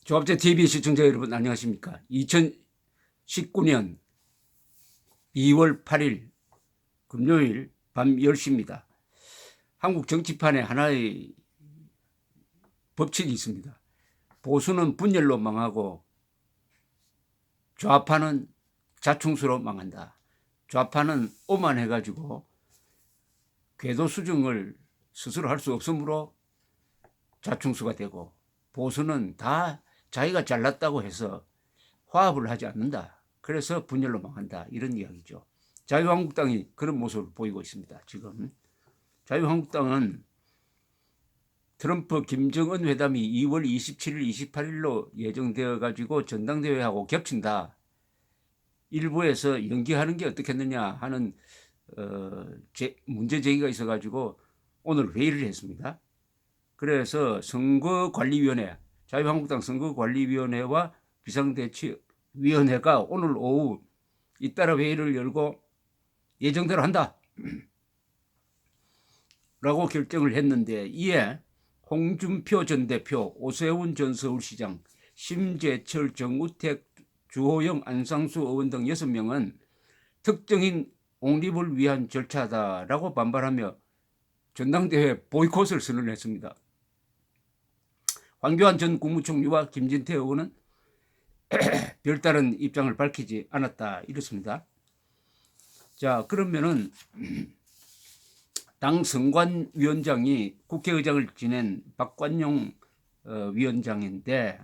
조합제 TV 시청자 여러분 안녕하십니까? 2019년 2월 8일 금요일 밤 10시입니다. 한국 정치판에 하나의 법칙이 있습니다. 보수는 분열로 망하고 좌파는 자충수로 망한다. 좌파는 오만해가지고 궤도 수정을 스스로 할 수 없으므로 자충수가 되고, 보수는 다 자기가 잘났다고 해서 화합을 하지 않는다. 그래서 분열로 망한다. 이런 이야기죠. 자유한국당이 그런 모습을 보이고 있습니다. 지금 자유한국당은 트럼프 김정은 회담이 2월 27일, 28일로 예정되어 가지고 전당대회하고 겹친다. 일부에서 연기하는 게 어떻겠느냐 하는 문제 제기가 있어 가지고 오늘 회의를 했습니다. 그래서 선거관리위원회, 자유한국당 선거관리위원회와 비상대책위원회가 오늘 오후 잇따라 회의를 열고 예정대로 한다 라고 결정을 했는데, 이에 홍준표 전 대표, 오세훈 전 서울시장, 심재철, 정우택, 주호영, 안상수 의원 등 6명은 특정인 옹립을 위한 절차다라고 반발하며 전당대회 보이콧을 선언했습니다. 황교안 전 국무총리와 김진태 의원은 별다른 입장을 밝히지 않았다 이렇습니다. 자, 그러면은 당 선관위원장이 국회의장을 지낸 박관용 위원장인데,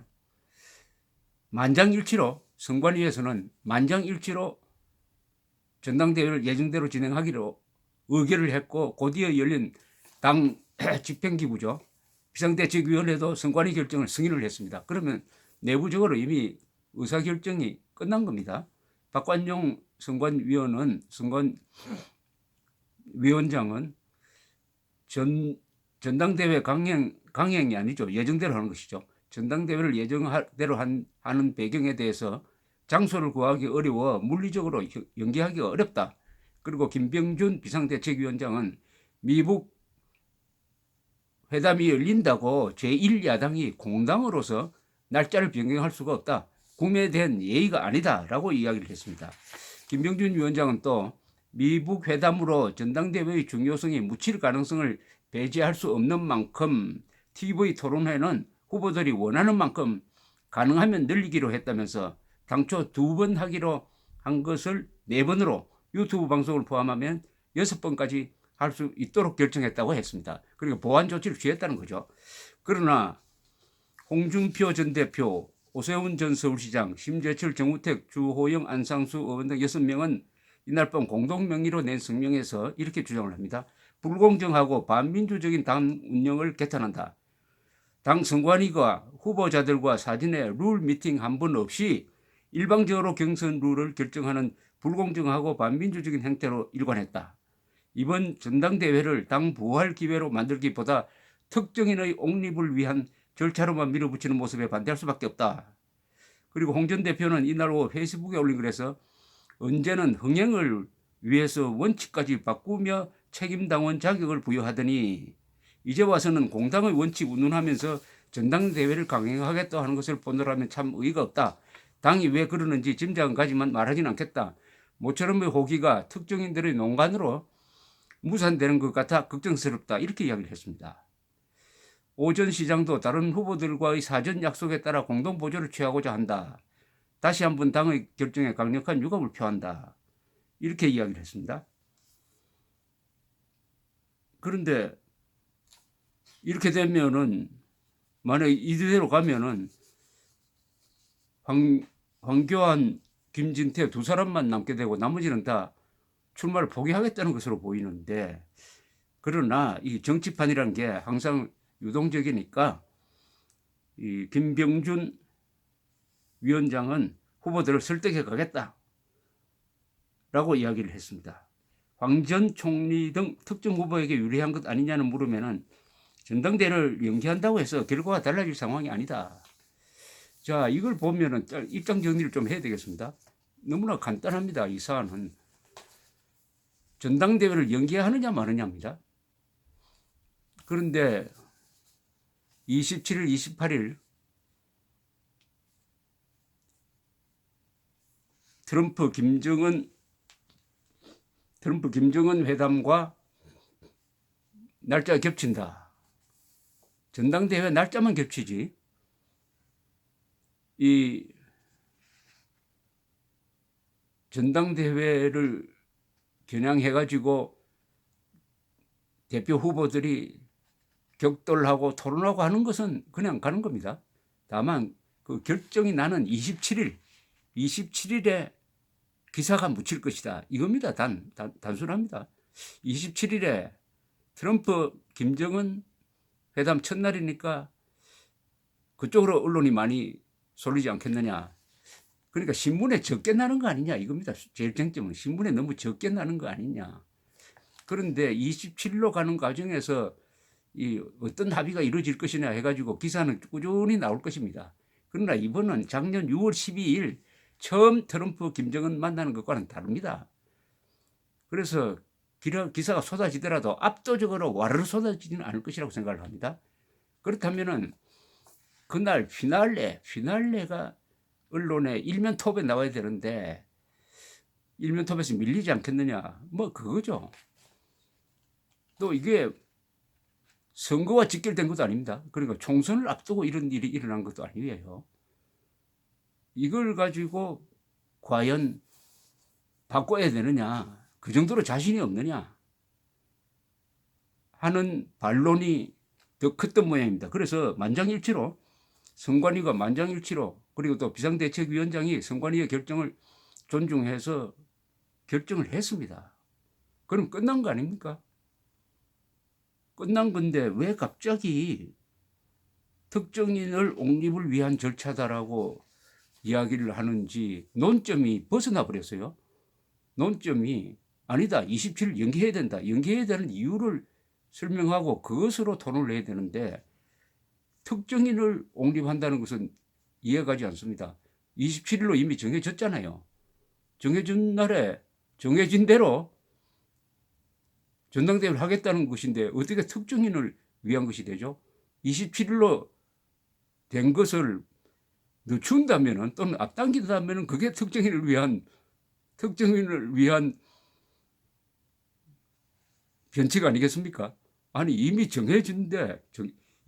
만장일치로 선관위에서는 만장일치로 전당대회를 예정대로 진행하기로 의결을 했고, 곧이어 열린 당 집행기구죠, 비상대책위원회도 선관위 결정을 승인을 했습니다. 그러면 내부적으로 이미 의사결정이 끝난 겁니다. 박관용 선관위원장은 전당대회 강행이 아니죠. 예정대로 하는 것이죠. 전당대회를 예정대로 하는 배경에 대해서 장소를 구하기 어려워 물리적으로 연기하기가 어렵다. 그리고 김병준 비상대책위원장은 미국 회담이 열린다고 제1야당이 공당으로서 날짜를 변경할 수가 없다. 국민에 대한 예의가 아니다라고 이야기를 했습니다. 김병준 위원장은 또 미국 회담으로 전당대회의 중요성이 묻힐 가능성을 배제할 수 없는 만큼 TV 토론회는 후보들이 원하는 만큼 가능하면 늘리기로 했다면서, 당초 2번 하기로 한 것을 4번으로 유튜브 방송을 포함하면 6번까지 할 수 있도록 결정했다고 했습니다. 그리고 보완 조치를 취했다는 거죠. 그러나 홍준표 전 대표, 오세훈 전 서울시장, 심재철, 정우택, 주호영, 안상수 의원 등 6명은 이날 밤 공동명의로 낸 성명에서 이렇게 주장을 합니다. 불공정하고 반민주적인 당 운영을 개탄한다. 당 선관위가 후보자들과 사전에 룰 미팅 한 번 없이 일방적으로 경선 룰을 결정하는 불공정하고 반민주적인 행태로 일관했다. 이번 전당대회를 당 부활 기회로 만들기보다 특정인의 옹립을 위한 절차로만 밀어붙이는 모습에 반대할 수밖에 없다. 그리고 홍 전 대표는 이날 오후 페이스북에 올린 글에서, 언제는 흥행을 위해서 원칙까지 바꾸며 책임당원 자격을 부여하더니 이제 와서는 공당의 원칙 운운하면서 전당대회를 강행하겠다 하는 것을 보느라면 참 의의가 없다. 당이 왜 그러는지 짐작은 가지만 말하진 않겠다. 모처럼의 호기가 특정인들의 농간으로 무산되는 것 같아 걱정스럽다. 이렇게 이야기를 했습니다. 오 전 시장도 다른 후보들과의 사전 약속에 따라 공동 보조를 취하고자 한다. 다시 한번 당의 결정에 강력한 유감을 표한다. 이렇게 이야기를 했습니다. 그런데 이렇게 되면은, 만약 이대로 가면은 황교안, 김진태 2사람만 남게 되고 나머지는 다 출마를 포기하겠다는 것으로 보이는데, 그러나 이 정치판이라는 게 항상 유동적이니까 이 김병준 위원장은 후보들을 설득해 가겠다라고 이야기를 했습니다. 황 전 총리 등 특정 후보에게 유리한 것 아니냐는 물으면은 전당대회를 연기한다고 해서 결과가 달라질 상황이 아니다. 자, 이걸 보면은 입장 정리를 좀 해야 되겠습니다. 너무나 간단합니다. 이 사안은 전당대회를 연기하느냐 마느냐입니다. 그런데 27일, 28일 트럼프 김정은 회담과 날짜가 겹친다. 전당대회 날짜만 겹치지 이 전당대회를 겨냥해가지고 대표 후보들이 격돌하고 토론하고 하는 것은 그냥 가는 겁니다. 다만 그 결정이 나는 27일에 기사가 묻힐 것이다. 이겁니다. 단순합니다. 27일에 트럼프 김정은 회담 첫날이니까 그쪽으로 언론이 많이 쏠리지 않겠느냐. 그러니까 신문에 적게 나는 거 아니냐 이겁니다. 제일 쟁점은 신문에 너무 적게 나는 거 아니냐. 그런데 27일로 가는 과정에서 이 어떤 합의가 이루어질 것이냐 해가지고 기사는 꾸준히 나올 것입니다. 그러나 이번은 작년 6월 12일 처음 트럼프 김정은 만나는 것과는 다릅니다. 그래서 기사가 쏟아지더라도 압도적으로 와르르 쏟아지지는 않을 것이라고 생각을 합니다. 그렇다면은 그날 피날레가 언론에 일면 톱에 나와야 되는데 일면 톱에서 밀리지 않겠느냐. 뭐 그거죠. 또 이게 선거와 직결된 것도 아닙니다. 그러니까 총선을 앞두고 이런 일이 일어난 것도 아니에요. 이걸 가지고 과연 바꿔야 되느냐, 그 정도로 자신이 없느냐 하는 반론이 더 컸던 모양입니다. 그래서 만장일치로 선관위가 만장일치로 그리고 또 비상대책위원장이 선관위의 결정을 존중해서 결정을 했습니다. 그럼 끝난 거 아닙니까? 끝난 건데 왜 갑자기 특정인을 옹립을 위한 절차다라고 이야기를 하는지 논점이 벗어나 버렸어요. 논점이 아니다. 27일 연기해야 된다. 연기해야 되는 이유를 설명하고 그것으로 토론을 해야 되는데 특정인을 옹립한다는 것은 이해가지 않습니다. 27일로 이미 정해졌잖아요. 정해진 날에 정해진 대로 전당대회를 하겠다는 것인데 어떻게 특정인을 위한 것이 되죠? 27일로 된 것을 늦춘다면 또는 앞당긴다면 그게 특정인을 위한 변칙 아니겠습니까? 아니 이미 정해진데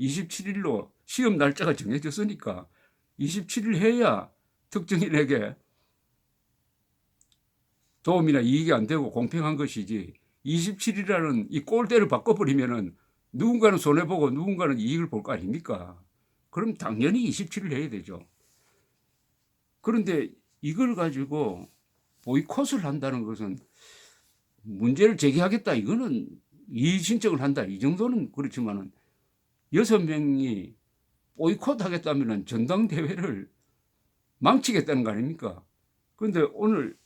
27일로 시험 날짜가 정해졌으니까 27일 해야 특정인에게 도움이나 이익이 안 되고 공평한 것이지 27일이라는 이 꼴대를 바꿔버리면은 누군가는 손해보고 누군가는 이익을 볼 거 아닙니까? 그럼 당연히 27일 해야 되죠. 그런데 이걸 가지고 보이콧을 한다는 것은 문제를 제기하겠다. 이거는 이의 신청을 한다. 이 정도는 그렇지만은 6명이 보이콧 하겠다면은 전당대회를 망치겠다는 거 아닙니까? 그런데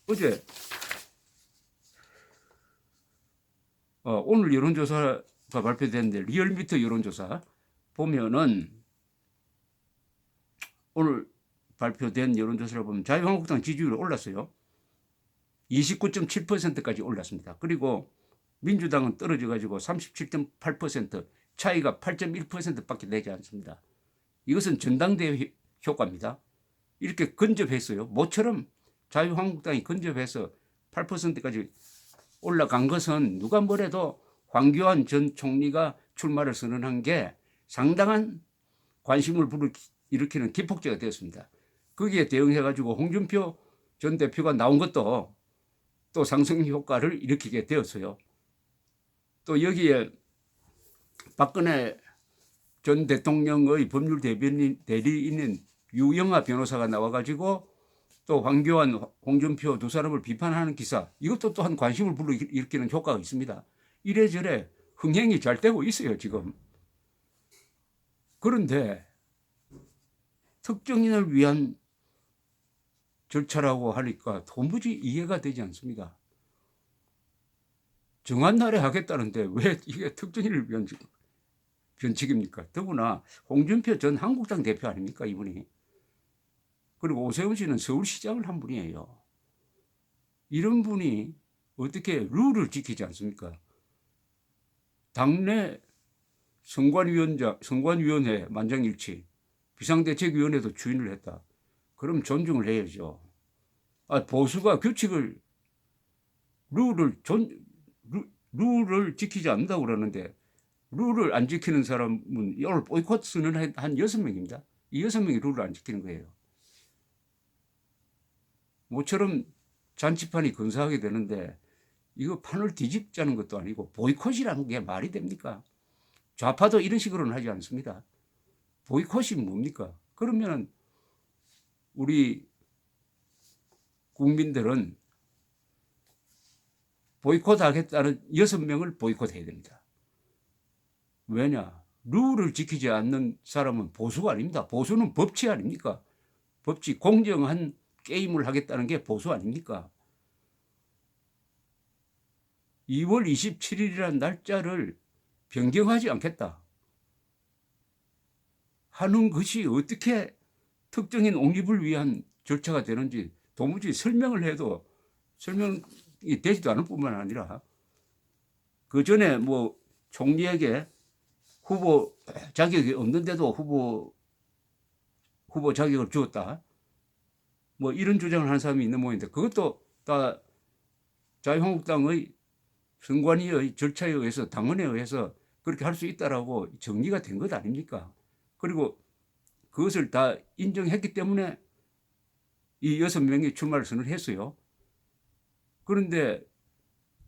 어제 오늘 여론조사가 발표됐는데 리얼미터 여론조사 보면은 오늘 발표된 여론조사를 보면 자유한국당 지지율이 올랐어요. 29.7%까지 올랐습니다. 그리고 민주당은 떨어져 가지고 37.8% 차이가 8.1%밖에 되지 않습니다. 이것은 전당대회 효과입니다. 이렇게 근접했어요. 모처럼 자유한국당이 근접해서 8%까지 올라간 것은 누가 뭐래도 황교안 전 총리가 출마를 선언한 게 상당한 관심을 일으키는 기폭제가 되었습니다. 거기에 대응해가지고 홍준표 전 대표가 나온 것도 또 상승 효과를 일으키게 되었어요. 또 여기에 박근혜 전 대통령의 법률 대리인인 유영아 변호사가 나와가지고 또 황교안, 홍준표 두 사람을 비판하는 기사, 이것도 또한 관심을 불러일으키는 효과가 있습니다. 이래저래 흥행이 잘 되고 있어요, 지금. 그런데 특정인을 위한 절차라고 하니까 도무지 이해가 되지 않습니다. 정한 날에 하겠다는데 왜 이게 특정인을 위한 변칙입니까? 더구나 홍준표 전 한국당 대표 아닙니까, 이분이. 그리고 오세훈 씨는 서울시장을 한 분이에요. 이런 분이 어떻게 룰을 지키지 않습니까? 당내 선관위원회 만장일치, 비상대책위원회도 추인을 했다. 그럼 존중을 해야죠. 보수가 규칙을 룰을 지키지 않는다고 그러는데 룰을 안 지키는 사람은 오늘 보이콧은 한 6명입니다. 이 6명이 룰을 안 지키는 거예요. 모처럼 잔치판이 근사하게 되는데 이거 판을 뒤집자는 것도 아니고 보이콧이라는 게 말이 됩니까? 좌파도 이런 식으로는 하지 않습니다. 보이콧이 뭡니까? 그러면 우리 국민들은 보이콧하겠다는 6명을 보이콧해야 됩니다. 왜냐? 룰을 지키지 않는 사람은 보수가 아닙니다. 보수는 법치 아닙니까? 법치, 공정한 게임을 하겠다는 게 보수 아닙니까? 2월 27일이라는 날짜를 변경하지 않겠다 하는 것이 어떻게 특정인 옹립을 위한 절차가 되는지 도무지 설명을 해도 설명이 되지도 않을 뿐만 아니라 그 전에 뭐 총리에게 후보 자격이 없는데도 후보 자격을 주었다. 뭐 이런 주장을 하는 사람이 있는 모양인데 그것도 다 자유한국당의 선관위의 절차에 의해서 당원에 의해서 그렇게 할 수 있다라고 정리가 된 것 아닙니까? 그리고 그것을 다 인정했기 때문에 이 6명이 출마를 선언했어요. 그런데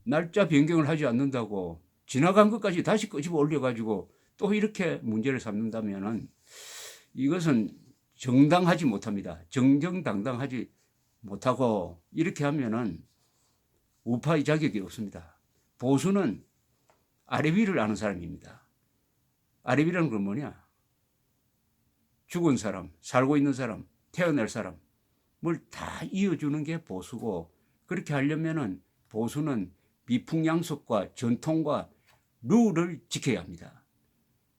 날짜 변경을 하지 않는다고 지나간 것까지 다시 끄집어 올려가지고 또 이렇게 문제를 삼는다면은 이것은 정당하지 못합니다. 정정당당하지 못하고 이렇게 하면은 우파의 자격이 없습니다. 보수는 아래 위를 아는 사람입니다. 아래 위라는 건 뭐냐? 죽은 사람, 살고 있는 사람, 태어날 사람 뭘 다 이어주는 게 보수고 그렇게 하려면은 보수는 미풍양속과 전통과 룰을 지켜야 합니다.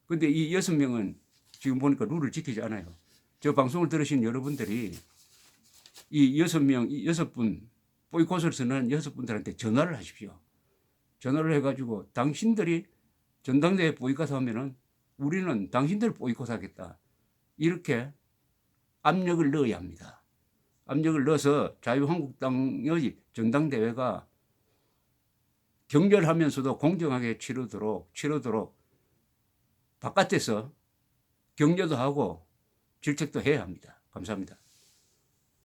그런데 이 6명은 지금 보니까 룰을 지키지 않아요. 저 방송을 들으신 여러분들이 이 6분 보이콧을 쓰는 6분들한테 전화를 하십시오. 전화를 해가지고 당신들이 전당대회 보이콧하면은 우리는 당신들 보이콧하겠다. 이렇게 압력을 넣어야 합니다. 압력을 넣어서 자유한국당의 전당대회가 격렬하면서도 공정하게 치르도록 바깥에서 격려도 하고 질책도 해야 합니다. 감사합니다.